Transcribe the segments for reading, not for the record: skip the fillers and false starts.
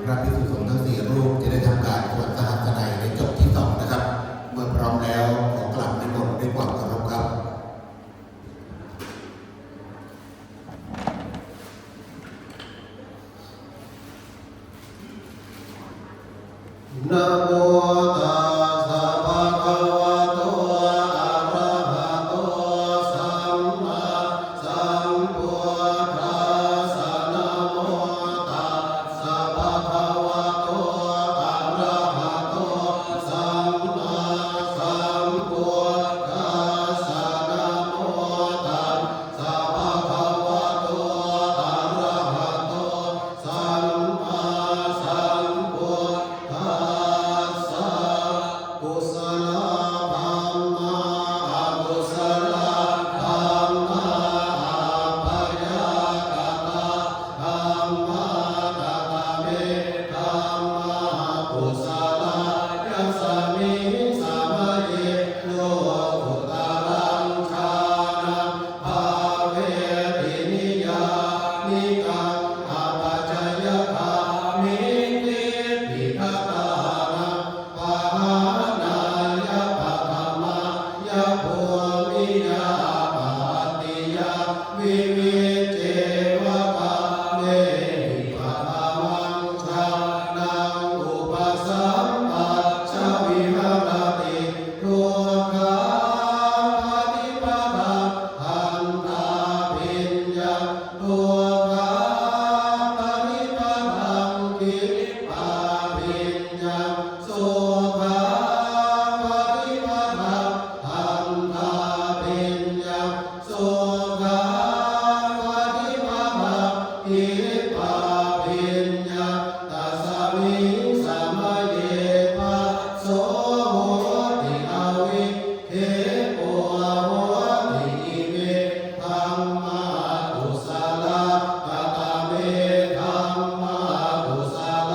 พระภิกษุสงฆ์ทั้งสี่รูปจะได้ทำการสวดสหัสนัยในจบที่2นะครับเมื่อพร้อมแล้วขอกลับนิมนต์ด้วยความเคารพครับนะโมตัสสะภะคะวะโตอะระหะโตสัมมาสัมพุทธัสสะนะโมตัสสะภะคะวะโตอะระหะโตสัมมาสัมพุทธัสสะนะโมตัสสะภะคะวะโตอะระหะโตสัมมาสัมพุทธัสสะกุศลธัมมาอกุศลธัมมาอัปยากตาธัมมาตตะเมธัมมากุศลยัสสมิงสมัยโลกุตรังฌานังภาเวตินิยานิกังอปัจจยคามิติปิทตานังปะหานายะปะธรรมายะโพมิยาปาติยาวิวิเจวะกะเมหิปะธรรมังชานังอุปสัมปัชชวิหรติทุกขาปฏิปทาหันตาปิญญาทุกขาปฏิปทากิริปาปิญญาสุขาปฏิปทาหันตาปิญญาสุขาปฏิปทากิริปาปิญญาตัสสมิงสมัยเยปะโสโหติอวิเคโอโหติอิเมธัมมากุศลกตเมธัมมากุศล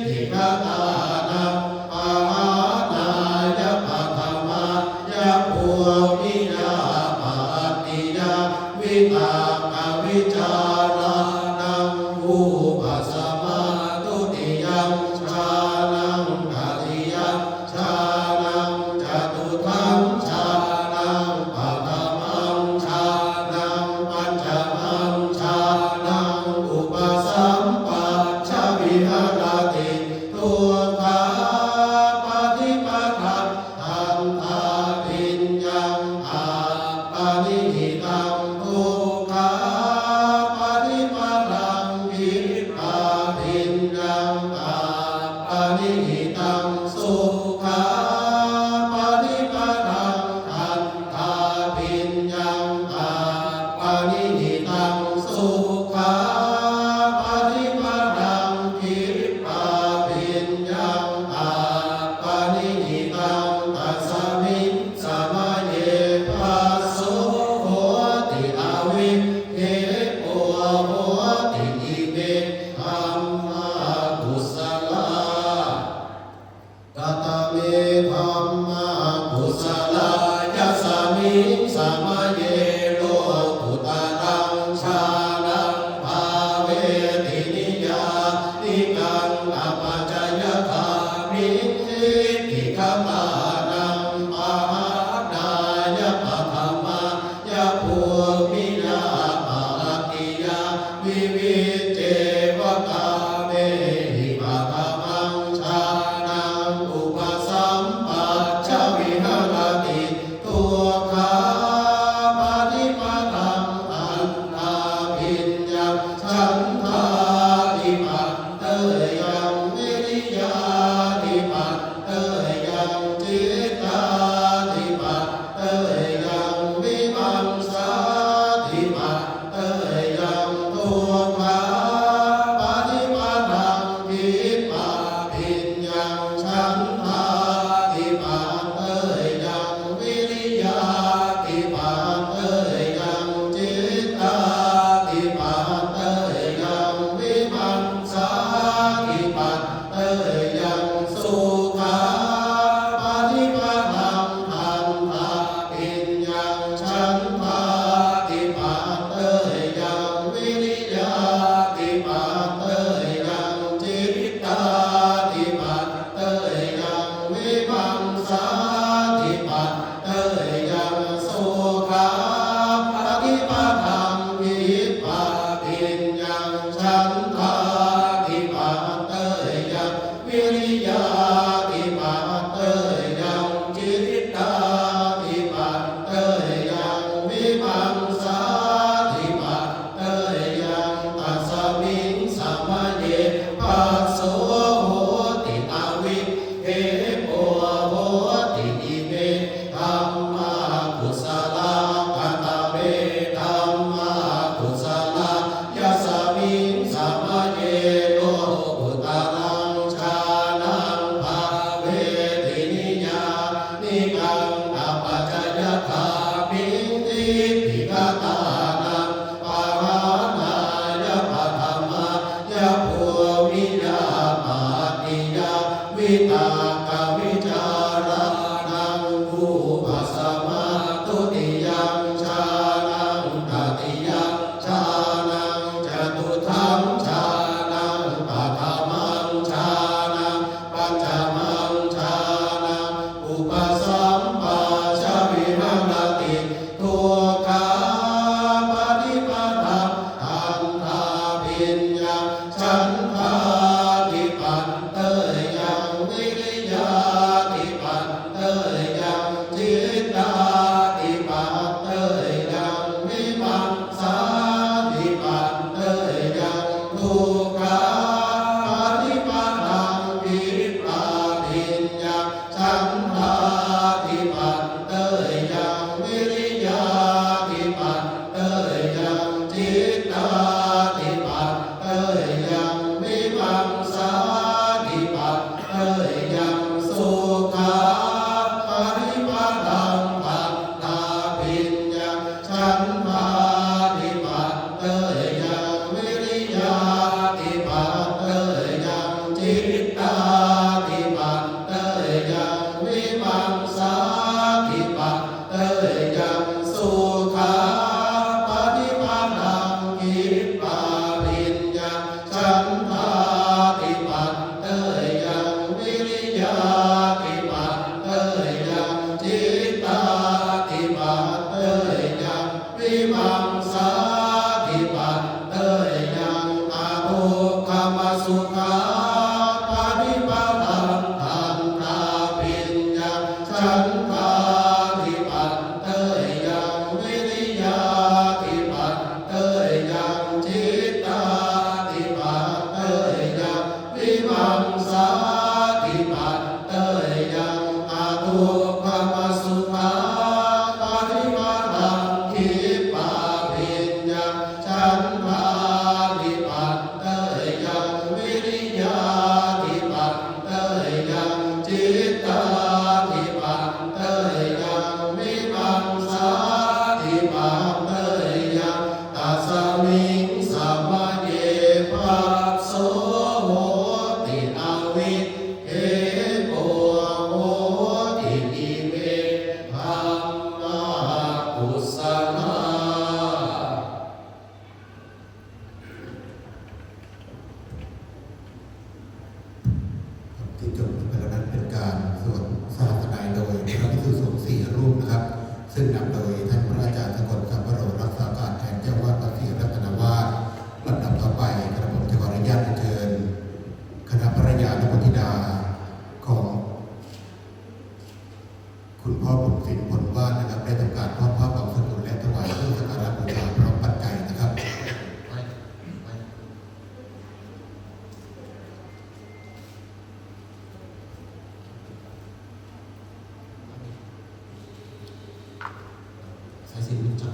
ธิฆตานังปะหานายะปัทมายะภูมิยาปาติยาวิตากวิจารานังอุปัสสมาตุติยังชานังกติยังชานังจตุทังชานังปัฏฐมังชานังปัญจมังชานังอุปสัมปัชชวิหารติทุกขาปฏิปทังทันทาปิญญังอาปานิหิตังทุกขาปฏิปทังวิปาปิญญังอาปานิหิตังสุขาปฏิปทังทันทาปิญญังอาปานิหิตังสุขาปฏิปทังวิปาปิญญังอาปานิหิตังตัสสมิงสมาเยปัสโสโหติอวิเคโอโหติอิเมธัมมากุศลากตเมธัมมากุศลายะสมิงสมาเยโลกุตตังชานังภาเวตินิยานิกังอปัจจยคามิทิฆตานังปะหานายะปัทมายะภูมิยาปาติยาวิวิเจวกาเมหิปัทมังชานังอุปสัมปัชชวิหารติทุกขาปฏิปทังอันทาปิญญังฉันทาธิปัตเตยังวิริยาธิปัตเตยังจิตตาธิปัตเตยังวิมังสาธิปัตเตยังทุกขาปฏิปทังวิปาปิญญังฉันทาธิปัตเตยังวิริยาธิปัตเตยังจิตตาธิปัตเตยังวิมังสาธิปัตเตยังสุขาปฏิปทังทันทาปิญญังฉันทาธิปัตเตยังวิริยาธิปัตเตยังจิตตาธิปัตเตยังวิมังสาธิปัตเตยังสุขาปฏิปทังวิปาปิญญังฉันทาธิปัตเตยังวิริยาธิปัตเตยังจิตตาธิปัตเตยังวิมังสาธิปัตเตยังตัสสมิงสัมมาเยปัสโสโหติอวิเคโอโหติอิเมธัมมากุศลากตเมธัมมากุศลายะสมิงสัมมาเยโลกุตตังชานังภาเวตินิยานิกังอปัจจยคามิทิภิฆตานังปะหานายะปัทมายะภูมิยาปาติยาวิตากวิจารานังอุปัสสมาตุติยังชานังกติยังชานังจตุทังชานังปัฏฐมังชานังปัญจมังชานังอุปสัมปัชชวิหารติทุกขาปฏิปทังอันทาปิญญังฉันทาธิปัตเตยังวิริยาธิปัตเตยังจิตตาธิปัตเตยังวิมังสาธิปัตเตยังทุกขาปฏิปทังวิปาปิญญังฉันทาธิปัตเตยังวิริยาธิปัตเตยังจิตตาธิปัตเตยังวิมังสาธิปัตเตยังสุขาปฏิปทังทันทาปิญญังฉันทาธิปัตเตยังวิริยาธิปัต ฉันทาธิปัตเตยยังวิริยาธิปัตเตยยังจิตตาธิปัตเตยยังวิมังสาธิปัตเตยยังอาโภคมสุขาปาริปัตังทันตาปิญญาฉันทาธิปัตเตยยังวิริยาธิปัตเตยยังจิตตาธิปัตเตยยังวิมังสาธิปัตเตยยังอาโภคมสุขาปาริปัตังคิปาปิญญาฉันทาธิปัตเตยยังวิริยาธิปัตเตยยังจิตตาธิปัตเตยยังวิมังสาธิปัตเตยยังตัสมิงสัมมาเยปัสโสโหติอวิเทโกโหติอิเมธัมมากุสลา ที่จบไปแล้วนั้นเป็นการสวดสาธนายโดยพระภิกษุสงฆ์4 รูปนะครับ ซึ่งนำโดยท่านพระอาจารย์สกลคำวโรรักษาการแทนเจ้าวาดวัดศรีรัตนวาสลำดับต่อไปกระผมจะขออนุญาตเชิญคณะภรรยาและบุตรธิดาของคุณพ่อบุญสินผลวาดนะครับได้ทำการทอดผ้าบังสกุลและถวายเครื่องสักการะบูชาพร้อมปัจจัยนะครับสายสิญจน์จัง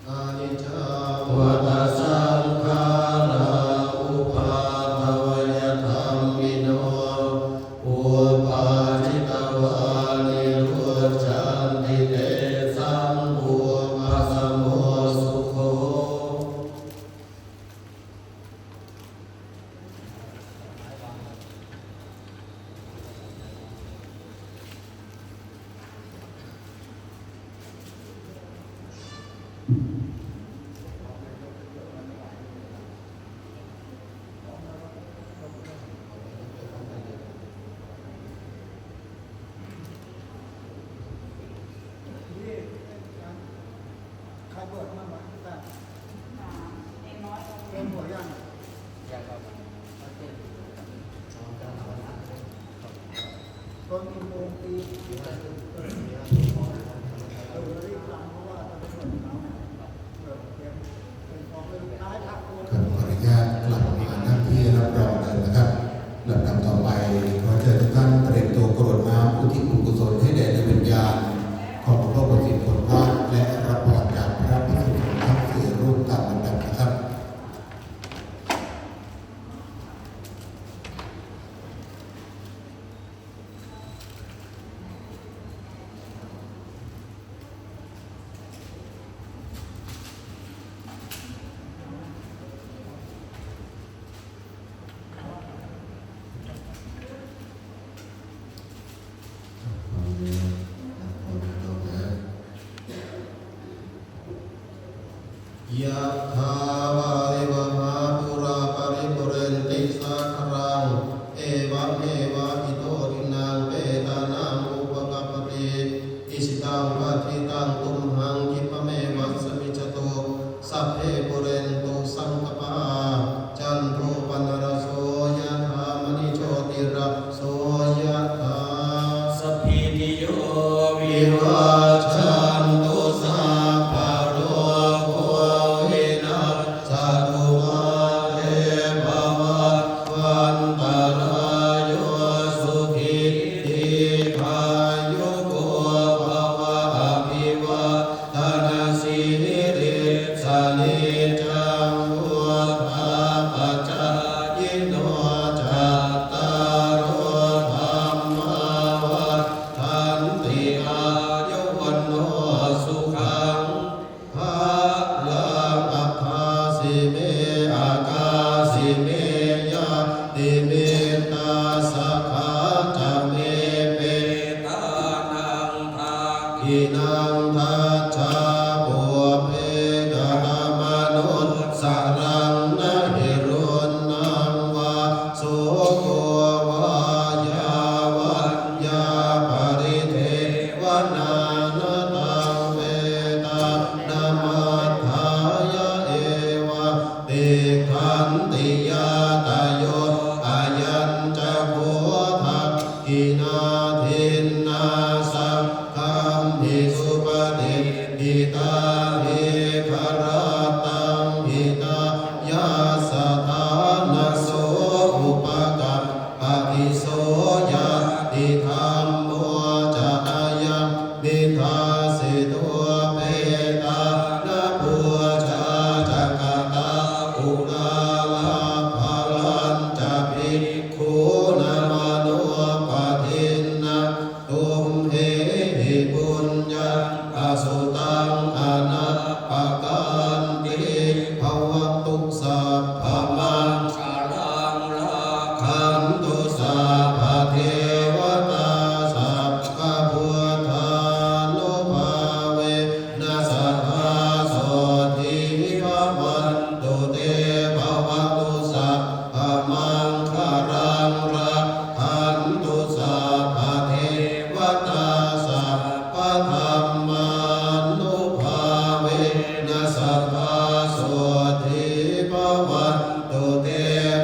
อนิจจวัฏสังขาราอุปาทวยธรรมิโนอุปาจิตวานิโรชันติเตสังโฆมัสสะโมสุโข ตอนกี่โมงตี ยะถาวาริวหาปุราปาริปุเรนติสาครังเอวะเมวะอิโตทินังเปตานังอุปกัปปติอิสิตังปะทิตังตุมหังคิปะเมวัสสมิจตุสัพเพปุเรนตุสังกปาจันโทปนรโสยะถามณิโชติระโสยะถาสัพพิติโยวิวัชชันตุสัพพะโรโควินาศตุมาเตภวัตวันตรายโยสุขิติขายุโกภวะอภิวาทนาสิริสนิจังวุฒาปัจจายโนจัตตารโอธรรมาวัฏฏันติอายุวันโนสุขังภะลังอัฏฐาสิเมอากาสิเมยะติเมตาสักขาจะเมเปตานังภาคินังทัจจาปุเพกะมนุสสรังนะหิรุณนังวาโสโกวายาวัญญาปริเทวนานะตังเวตานามัฏฐายะเอวะติขันติยาตโยอายัญจะโพธักขินาทินนาสัพคัมภิสุปฏิหิตาหิภรตังหิตายาสถานะโสอุปกัปปติโสยะติธัมโมจะอายังมิทาสิตัวเปตานะปัวชาจักตาอุณาลาภลันจะภิกขุนะมโนปทินนะตุมเหหิปุญญาอสุตังอนัปปกันติภวตุสัพพมังคารังราคันตุสัพพเทวตาสัพพะพุทธานุภาเวนัสสทาโสทิภวันตุเตภวตุสัพพมังคารังราคันตุสัพพเทวตาสัพพะธรรมานุภาเวนัสสทาโสทิภวันตุเต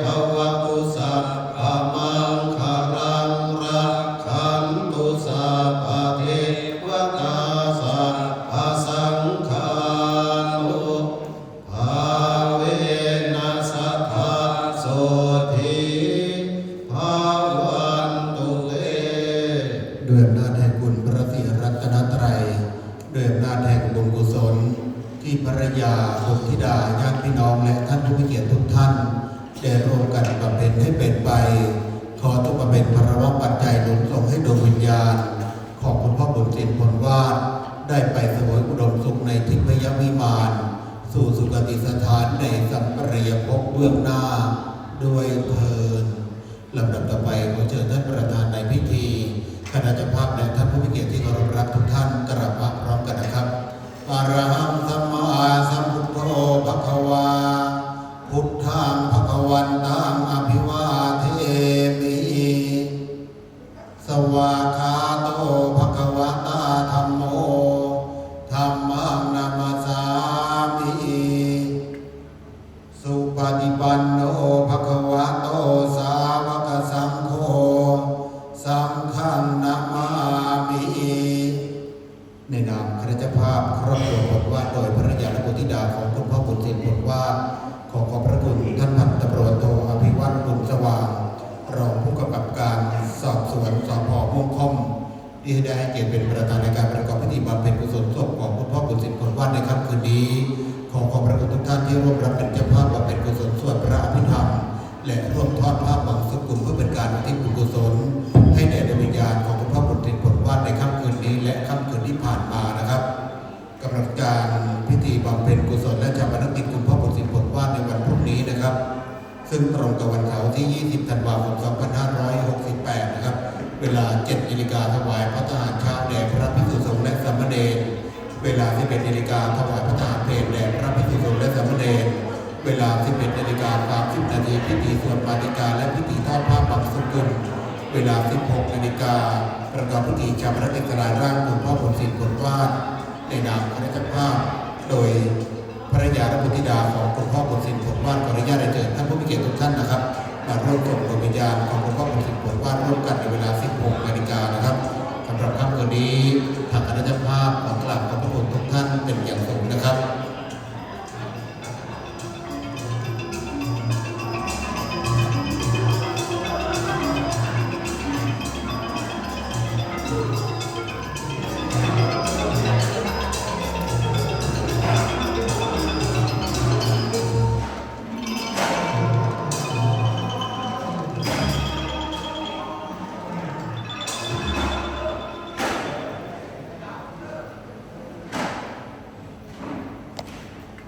ภวตุสัพพมังคารังราคันตุสัพพเทวตาสัพพสังฆานุภาเวนัสสทาโสทิภวันตุเตด้วยอำนาจแห่งคุณพระศรีรัตนตรัยด้วยอำนาจแห่งบุญกุศลที่ภรรยาบุตรธิดาญาติพี่น้องและท่านผู้มีเกียรติทุกท่านได้ร่วมกันบำเพ็ญให้เป็นไปขอทุกบำเพ็ญพระวปัจจัยหนุนส่งให้ดวงวิญญาณของคุณพ่อบุญสินผลวาดได้ไปเสวยอุดมสุขในทิพยวิมานสู่สุคติสถานในสัมปรายภพเบื้องหน้าด้วยเถิดลำดับต่อไปขอเชิญท่านประธานในพิธีคณะเจ้าภาพและท่านผู้มีเกียรติที่เคารพรักทุกท่านกราบพระพร้อมกันนะครับอะระหังสัมมาสัมพุทโธภควาพุทธังภควันตังอภิวาเทมิสวากขาโตภควตาธัมโมธัมมังนามัสสามิสุปฏิปันโนภควโตสาวกสังโฆสังฆังนามามิ ในนามคณะเจ้าภาพครอบครัวผลวาดโดยภรรยาและบุตรธิดาของคุณพ่อบุญสินผลวาดขอขอบพระคุณท่านพันตำรวจโทอภิวัตรบุญสว่างรองผู้กำกับการสอบสวนสพม่วงค่อมที่ได้ให้เกียรติเป็นประธานในการประกอบพิธีบำเพ็ญกุศลศพของคุณพ่อบุญสินผลวาดในค่ำคืนนี้ขอขอบพระคุณทุกท่านที่ร่วมรับเป็นเจ้าภาพบำเพ็ญกุศลสวดพระอภิธรรมและร่วมทอดผ้าบังสุกุลเพื่อเป็นการอุทิศบุญกุศลให้แด่ดวงวิญญาณของคุณพ่อบุญสินผลวาดในค่ำคืนนี้และค่ำคืนที่ผ่านมานะครับกำหนดการพิธีบำเพ็ญกุศลและชาปนกิจคุณพ่อบุญสินผลวาดในวันพรุ่งนี้นะครับซึ่งตรงกับวันเสาร์ที่ 20 ธันวาคม 2568 นะครับเวลา 7 นาฬิกาถวายพระทหารเช้าแด่พระภิกษุสงฆ์และสามเณรเว เวลา 11 นาฬิกาถวายพระทหารเพลแด่พระภิกษุสงฆ์และสามเณรเวลา 11 นาฬิกา 30 นาทีพิธีสวดมาติกาและพิธีทอดผ้าปักสุกุลเวลา 16 นาฬิกาประกอบพิธีชาปนกิจลายร่างหลวงพ่อผลสินผลวาดในนามคณะเจ้าภาพโดยภรรยาและบุตรธิดาของหลวงพ่อผลสินผลวาดขออนุญาตเชิญท่านผู้มีเกียรติทุกท่านนะครับมาร่วมส่งดวงวิญญาณของหลวงพ่อผลสินผลวาดร่วมกันในเวลา 16 นาฬิกานะครับสำหรับค่ำคืนนี้ทางคณะเจ้าภาพขอ